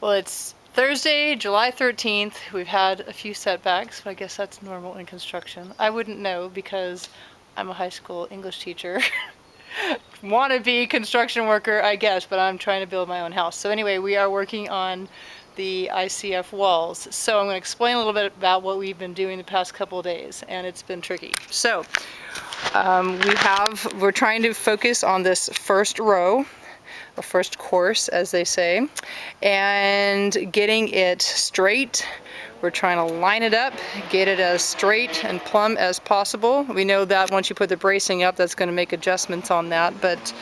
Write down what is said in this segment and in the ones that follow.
Well, it's Thursday, July 13th. We've had a few setbacks, but I guess that's normal in construction. I wouldn't know because I'm a high school English teacher. Wannabe construction worker, I guess, but I'm trying to build my own house. So anyway, we are working on the ICF walls. So I'm going to explain a little bit about what we've been doing the past couple of days, and it's been tricky. So we're trying to focus on this first row, or first course, as they say, and getting it straight. We're trying to line it up, get it as straight and plumb as possible. We know that once you put the bracing up, that's going to make adjustments on that, but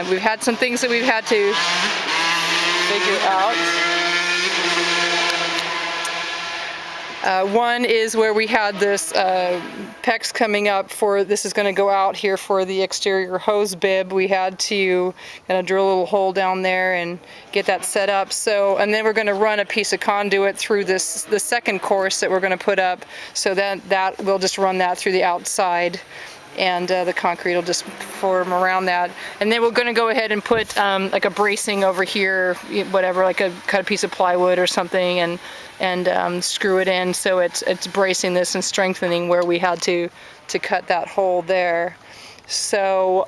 we've had some things that we've had to figure out. One is where we had this PEX coming up for, this is going to go out here for the exterior hose bib. We had to kind of drill a little hole down there and get that set up. So, and then we're going to run a piece of conduit through the second course that we're going to put up, so that we'll just run that through the outside, and the concrete will just form around that. And then we're going to go ahead and put like a bracing over here, whatever, like cut a piece of plywood or something, and screw it in so it's bracing this and strengthening where we had to cut that hole there. So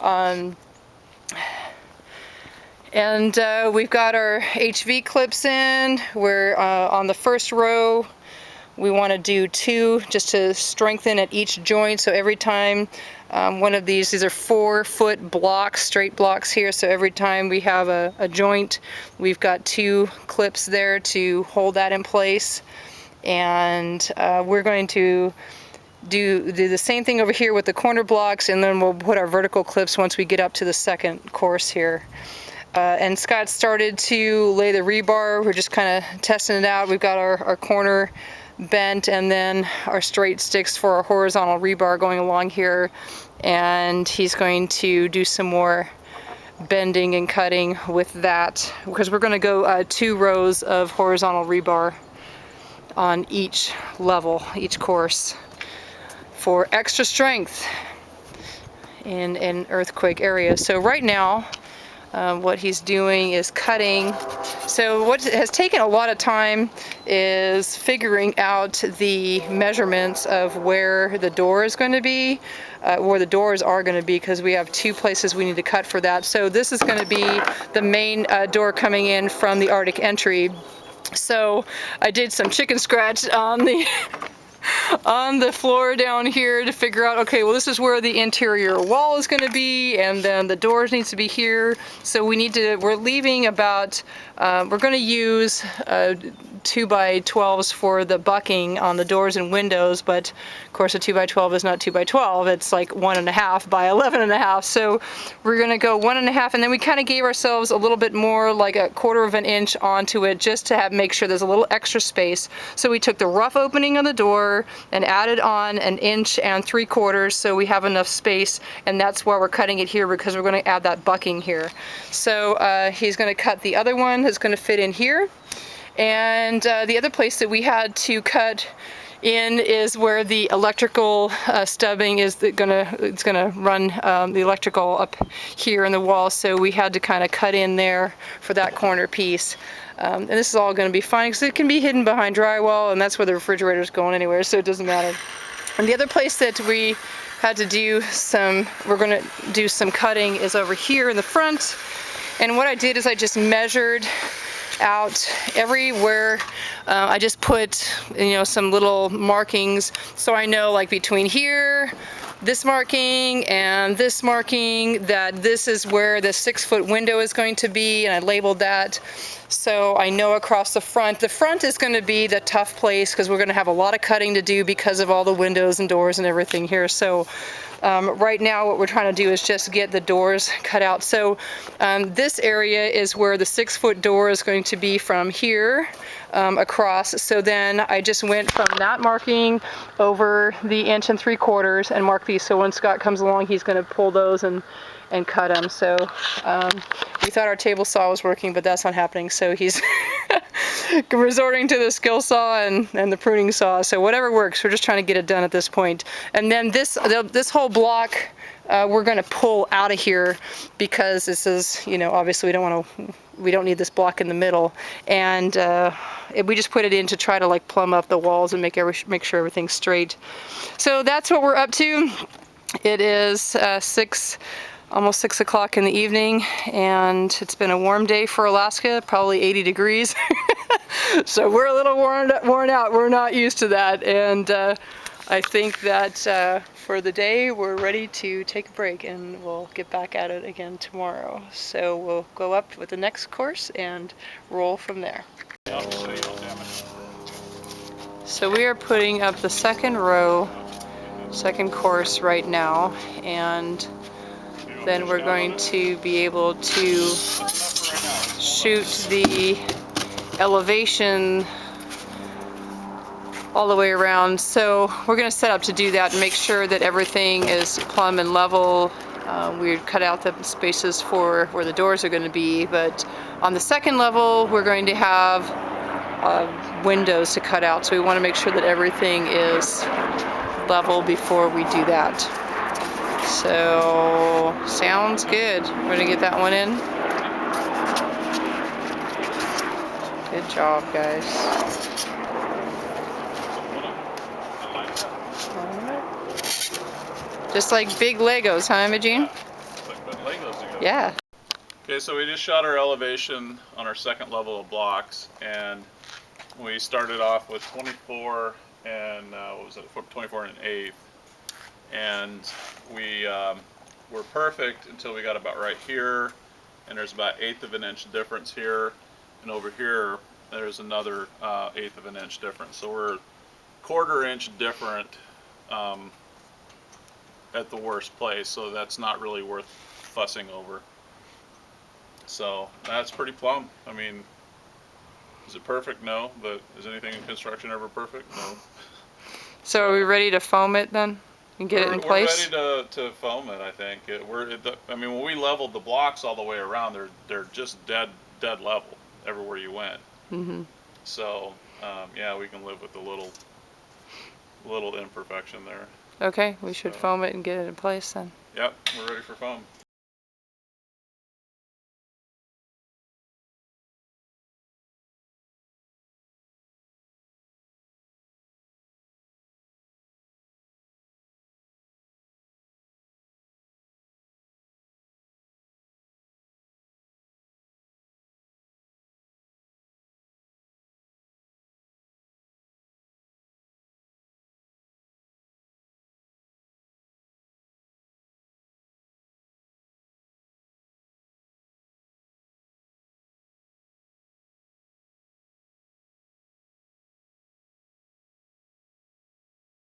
we've got our HV clips in. We're on the first row. We want to do 2 just to strengthen at each joint. So every time one of these are 4-foot blocks, straight blocks here. So every time we have a joint, we've got 2 clips there to hold that in place. And we're going to do the same thing over here with the corner blocks, and then we'll put our vertical clips once we get up to the second course here. And Scott started to lay the rebar. We're just kind of testing it out. We've got our corner bent, and then our straight sticks for our horizontal rebar going along here, and he's going to do some more bending and cutting with that, because we're going to go 2 rows of horizontal rebar on each level, each course, for extra strength in earthquake areas. So right now what he's doing is cutting. So what has taken a lot of time is figuring out the measurements of where the door is going to be, where the doors are going to be, because we have 2 places we need to cut for that. So this is going to be the main door coming in from the Arctic entry. So I did some chicken scratch on the on the floor down here to figure out, okay, well, this is where the interior wall is going to be, and then the doors needs to be here. So we're leaving about, we're going to use 2x12s for the bucking on the doors and windows, but of course a 2x12 is not 2x12, it's like 1.5 by 11.5. So we're going to go 1.5, and then we kind of gave ourselves a little bit more, like a 1/4 of an inch onto it, just to make sure there's a little extra space. So we took the rough opening of the door and added on 1 3/4 inches, so we have enough space, and that's why we're cutting it here, because we're going to add that bucking here. So he's going to cut the other one that's going to fit in here. And the other place that we had to cut in is where the electrical stubbing is it's gonna run the electrical up here in the wall, so we had to kind of cut in there for that corner piece. And this is all going to be fine because it can be hidden behind drywall, and that's where the refrigerator is going anywhere, so it doesn't matter. And the other place that we had to do we're going to do some cutting is over here in the front. And what I did is I just measured out everywhere. I just put, some little markings, so I know, like, between here, this marking and this marking, that this is where the 6-foot window is going to be, and I labeled that. So I know across the front is going to be the tough place, because we're going to have a lot of cutting to do because of all the windows and doors and everything here. So right now what we're trying to do is just get the doors cut out. So this area is where the 6-foot door is going to be from here across. So then I just went from that marking over the 1 3/4 inches and mark these. So when Scott comes along, he's going to pull those and cut them. So we thought our table saw was working, but that's not happening. So he's resorting to the skill saw and the pruning saw. So whatever works, we're just trying to get it done at this point. And then this whole block, we're going to pull out of here because this is, you know, obviously we don't need this block in the middle. And we just put it in to try to like plumb up the walls and make sure everything's straight. So that's what we're up to. It is almost 6 o'clock in the evening, and it's been a warm day for Alaska, probably 80 degrees. So we're a little worn out. We're not used to that, and I think that for the day we're ready to take a break, and we'll get back at it again tomorrow. So we'll go up with the next course and roll from there. So we are putting up the second course right now, and then we're going to be able to shoot the elevation all the way around. So we're going to set up to do that and make sure that everything is plumb and level. We cut out the spaces for where the doors are going to be, but on the second level we're going to have windows to cut out, so we want to make sure that everything is level before we do that. So sounds good. We're gonna get that one in. Good job, guys. Just like big Legos, huh, Imogene? Like putting Legos together. Yeah. Okay, so we just shot our elevation on our second level of blocks, and we started off with 24 and what was it? 24 and 1/8, and we were perfect until we got about right here, and there's about 1/8 of an inch difference here, and over here there's another 1/8 of an inch difference. So we're 1/4 inch different at the worst place. So that's not really worth fussing over. So that's pretty plumb. I mean, is it perfect? No. But is anything in construction ever perfect? No. So are we ready to foam it then and get it in place? We're ready to foam it. I think I mean, when we leveled the blocks all the way around, they're just dead level everywhere you went. Mm-hmm. So yeah, we can live with a little imperfection there. Okay, we should foam it and get it in place then. Yep, we're ready for foam.